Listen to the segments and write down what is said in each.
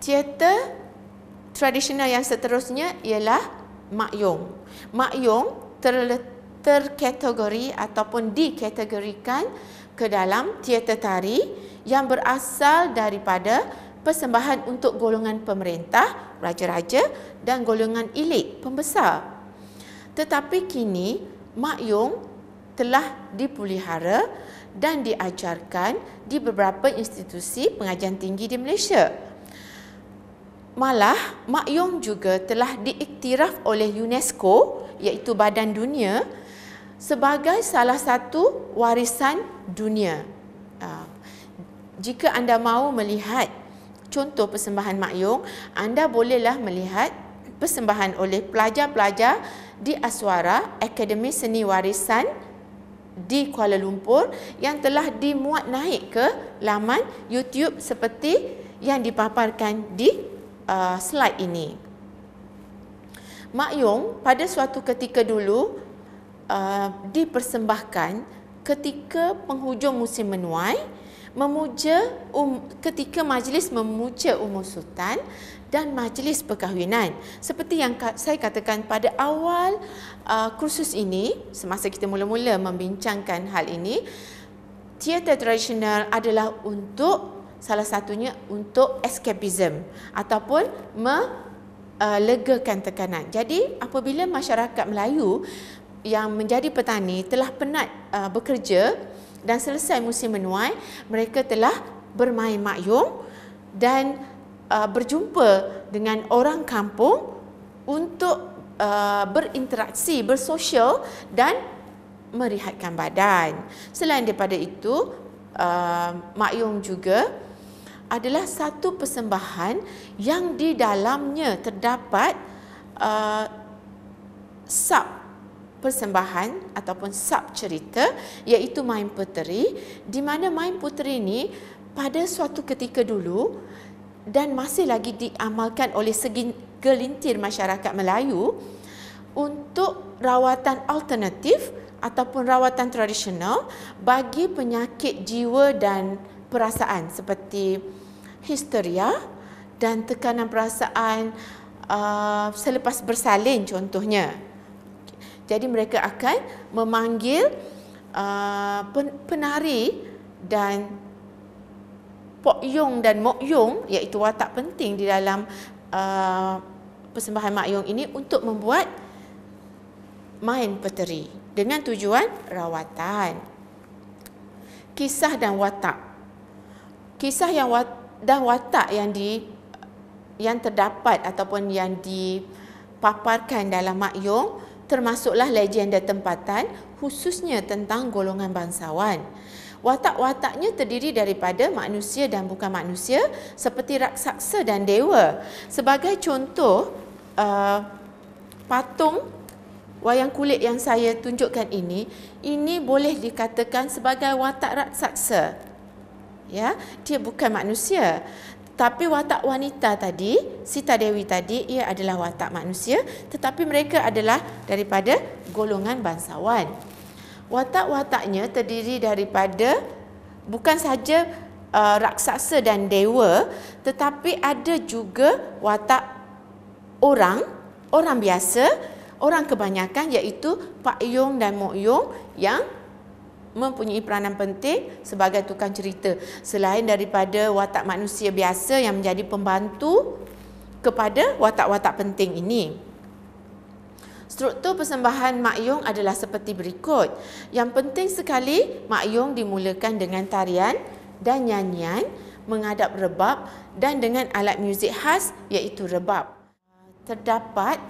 Teater tradisional yang seterusnya ialah Mak Yong. Mak Yong terkategori ataupun dikategorikan ke dalam teater tari yang berasal daripada persembahan untuk golongan pemerintah, raja-raja dan golongan elit, pembesar. Tetapi kini Mak Yong telah dipelihara dan diajarkan di beberapa institusi pengajian tinggi di Malaysia. Malah, Mak Yong juga telah diiktiraf oleh UNESCO, iaitu Badan Dunia, sebagai salah satu warisan dunia. Jika anda mahu melihat contoh persembahan Mak Yong, anda bolehlah melihat persembahan oleh pelajar-pelajar di Aswara, Akademi Seni Warisan di Kuala Lumpur yang telah dimuat naik ke laman YouTube seperti yang dipaparkan di slide ini. Mak Yong pada suatu ketika dulu dipersembahkan ketika penghujung musim menuai, ketika majlis memuja umur sultan dan majlis perkahwinan. Seperti yang saya katakan pada awal kursus ini, semasa kita mula-mula membincangkan hal ini, teater tradisional adalah untuk salah satunya untuk escapism ataupun melegakan tekanan. Jadi apabila masyarakat Melayu yang menjadi petani telah penat bekerja dan selesai musim menuai, mereka telah bermain Mak Yong dan berjumpa dengan orang kampung untuk berinteraksi, bersosial dan merehatkan badan. Selain daripada itu, Mak Yong juga adalah satu persembahan yang di dalamnya terdapat sub persembahan ataupun sub cerita, iaitu main puteri, di mana main puteri ini pada suatu ketika dulu dan masih lagi diamalkan oleh segelintir masyarakat Melayu untuk rawatan alternatif ataupun rawatan tradisional bagi penyakit jiwa dan perasaan seperti histeria dan tekanan perasaan selepas bersalin contohnya. Jadi mereka akan memanggil penari dan Pok Yong dan Mok Yong, iaitu watak penting di dalam persembahan Mak Yong ini, untuk membuat main peteri dengan tujuan rawatan. Kisah dan watak. Kisah dan watak yang terdapat ataupun yang dipaparkan dalam Mak Yong termasuklah legenda tempatan, khususnya tentang golongan bangsawan. Watak-wataknya terdiri daripada manusia dan bukan manusia, seperti raksasa dan dewa. Sebagai contoh, patung wayang kulit yang saya tunjukkan ini boleh dikatakan sebagai watak raksasa. Ya, dia bukan manusia. Tapi watak wanita tadi, Sita Dewi tadi, ia adalah watak manusia, tetapi mereka adalah daripada golongan bangsawan. Watak-wataknya terdiri daripada bukan saja raksasa dan dewa, tetapi ada juga watak orang biasa, orang kebanyakan, iaitu Pak Yong dan Mok Yong yang mempunyai peranan penting sebagai tukang cerita. Selain daripada watak manusia biasa yang menjadi pembantu kepada watak-watak penting ini. Struktur persembahan Mak Yong adalah seperti berikut. Yang penting sekali, Mak Yong dimulakan dengan tarian dan nyanyian, menghadap rebab dan dengan alat muzik khas iaitu rebab. Terdapat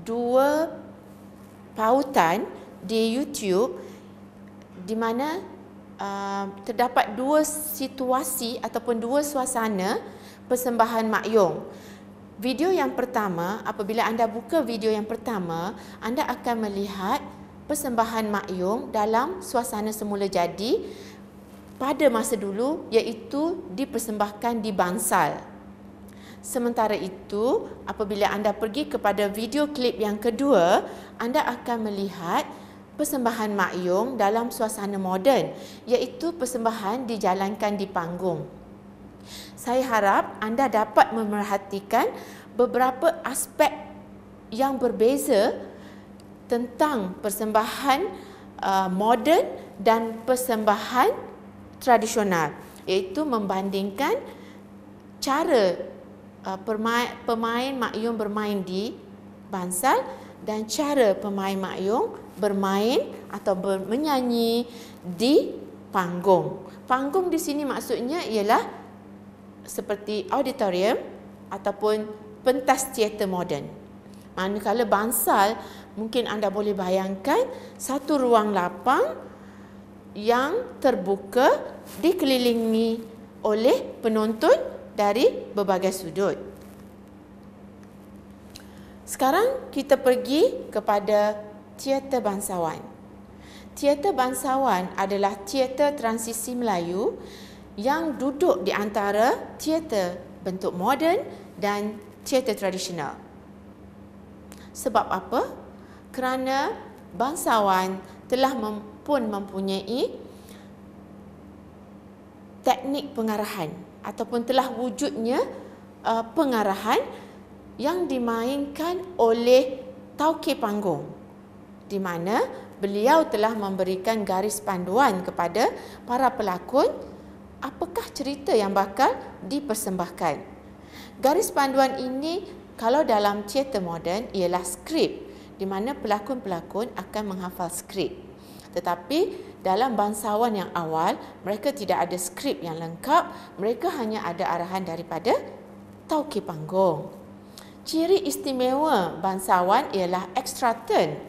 2 pautan di YouTube di mana terdapat 2 situasi ataupun 2 suasana persembahan Mak Yong. Video yang pertama, apabila anda buka video yang pertama, anda akan melihat persembahan Mak Yong dalam suasana semula jadi pada masa dulu, iaitu dipersembahkan di Bangsal. Sementara itu, apabila anda pergi kepada video klip yang kedua, anda akan melihat persembahan Mak Yong dalam suasana moden, iaitu persembahan dijalankan di panggung. saya harap anda dapat memerhatikan beberapa aspek yang berbeza tentang persembahan moden dan persembahan tradisional, iaitu membandingkan cara pemain makyung bermain di bansal dan cara pemain makyung bermain atau menyanyi di panggung. Panggung di sini maksudnya ialah seperti auditorium ataupun pentas teater moden. Manakala bansal, mungkin anda boleh bayangkan satu ruang lapang yang terbuka dikelilingi oleh penonton dari berbagai sudut. Sekarang kita pergi kepada teater bangsawan. Teater bangsawan adalah teater transisi Melayu yang duduk di antara teater bentuk moden dan teater tradisional. Sebab apa? Kerana bangsawan telah pun mempunyai teknik pengarahan ataupun telah wujudnya pengarahan yang dimainkan oleh tauke panggung, di mana beliau telah memberikan garis panduan kepada para pelakon apakah cerita yang bakal dipersembahkan. Garis panduan ini kalau dalam teater moden ialah skrip, di mana pelakon-pelakon akan menghafal skrip. Tetapi dalam bangsawan yang awal, mereka tidak ada skrip yang lengkap, mereka hanya ada arahan daripada tauke panggung. Ciri istimewa bangsawan ialah extra turn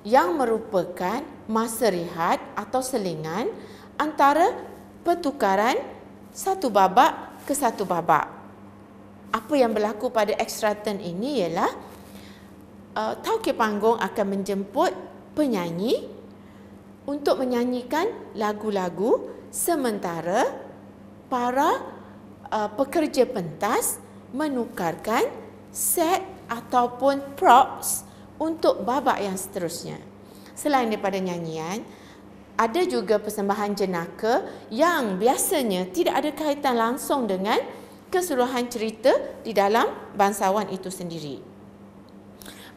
yang merupakan masa rehat atau selingan antara pertukaran satu babak ke satu babak. Apa yang berlaku pada extra turn ini ialah tauke panggung akan menjemput penyanyi untuk menyanyikan lagu-lagu sementara para pekerja pentas menukarkan set ataupun props untuk babak yang seterusnya. Selain daripada nyanyian, ada juga persembahan jenaka yang biasanya tidak ada kaitan langsung dengan keseluruhan cerita di dalam bangsawan itu sendiri.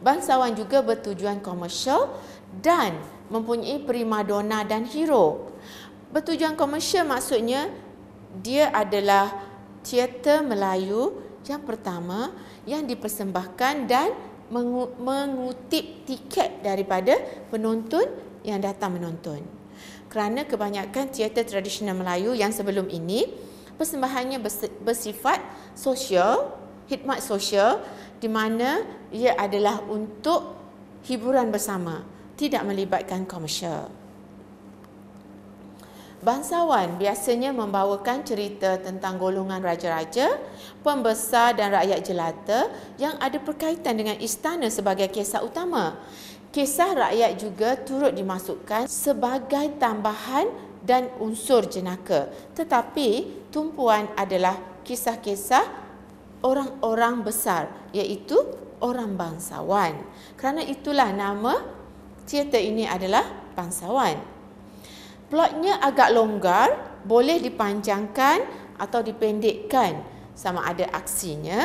Bangsawan juga bertujuan komersial dan mempunyai primadona dan hero. Bertujuan komersial maksudnya dia adalah teater Melayu yang pertama yang dipersembahkan dan mengutip tiket daripada penonton yang datang menonton. Kerana kebanyakan teater tradisional Melayu yang sebelum ini persembahannya bersifat sosial, khidmat sosial, di mana ia adalah untuk hiburan bersama, tidak melibatkan komersial. Bangsawan biasanya membawakan cerita tentang golongan raja-raja, pembesar dan rakyat jelata yang ada berkaitan dengan istana sebagai kisah utama. Kisah rakyat juga turut dimasukkan sebagai tambahan dan unsur jenaka. Tetapi tumpuan adalah kisah-kisah orang-orang besar, iaitu orang bangsawan. Kerana itulah nama teater ini adalah bangsawan. Plotnya agak longgar, boleh dipanjangkan atau dipendekkan sama ada aksinya,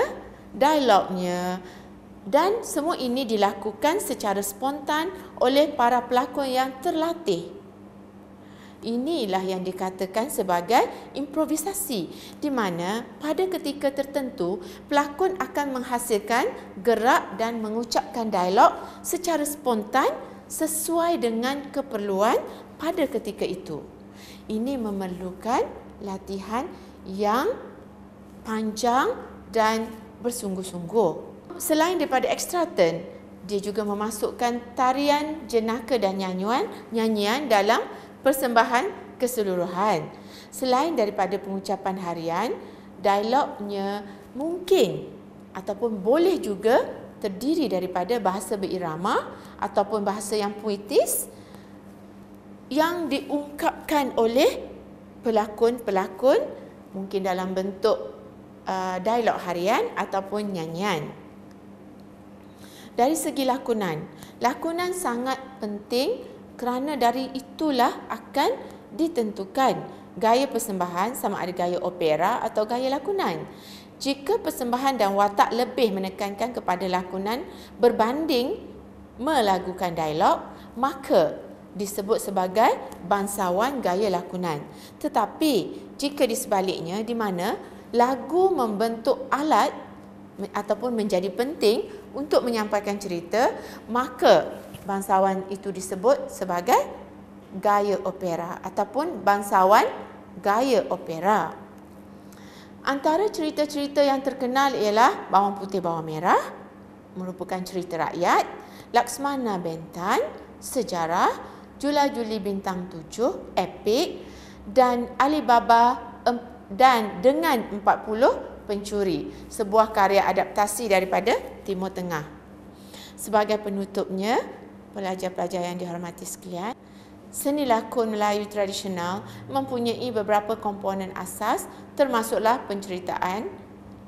dialognya, dan semua ini dilakukan secara spontan oleh para pelakon yang terlatih. Inilah yang dikatakan sebagai improvisasi, di mana pada ketika tertentu pelakon akan menghasilkan gerak dan mengucapkan dialog secara spontan sesuai dengan keperluan pada ketika itu. Ini memerlukan latihan yang panjang dan bersungguh-sungguh. Selain daripada extra turn, dia juga memasukkan tarian jenaka dan nyanyian dalam persembahan keseluruhan. Selain daripada pengucapan harian, dialognya mungkin ataupun boleh juga terdiri daripada bahasa berirama ataupun bahasa yang puitis yang diungkapkan oleh pelakon-pelakon mungkin dalam bentuk dialog harian ataupun nyanyian. Dari segi lakonan, lakonan sangat penting kerana dari itulah akan ditentukan gaya persembahan sama ada gaya opera atau gaya lakonan. Jika persembahan dan watak lebih menekankan kepada lakonan berbanding melagukan dialog, maka disebut sebagai bangsawan gaya lakonan. Tetapi jika di sebaliknya, di mana lagu membentuk alat ataupun menjadi penting untuk menyampaikan cerita, maka bangsawan itu disebut sebagai gaya opera ataupun bangsawan gaya opera. Antara cerita-cerita yang terkenal ialah Bawang Putih Bawang Merah, merupakan cerita rakyat, Laksmana Bentan, sejarah, Jula Juli Bintang 7, epik, dan Alibaba dan dengan 40 pencuri, sebuah karya adaptasi daripada Timur Tengah. Sebagai penutupnya, pelajar-pelajar yang dihormati sekalian, seni lakon Melayu tradisional mempunyai beberapa komponen asas, termasuklah penceritaan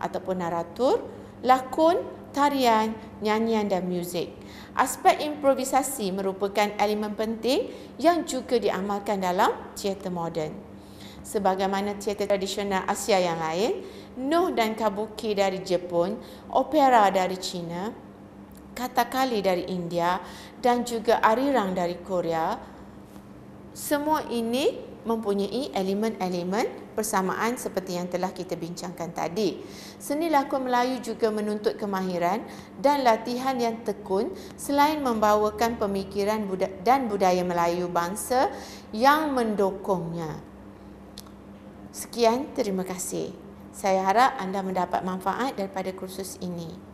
ataupun naratur, lakon, tarian, nyanyian dan muzik. Aspek improvisasi merupakan elemen penting yang juga diamalkan dalam teater moden. Sebagaimana teater tradisional Asia yang lain, Noh dan Kabuki dari Jepun, opera dari China, Kathakali dari India dan juga Arirang dari Korea, semua ini mempunyai elemen-elemen persamaan seperti yang telah kita bincangkan tadi. Seni lakon Melayu juga menuntut kemahiran dan latihan yang tekun selain membawakan pemikiran dan budaya Melayu bangsa yang mendukungnya. Sekian, terima kasih. Saya harap anda mendapat manfaat daripada kursus ini.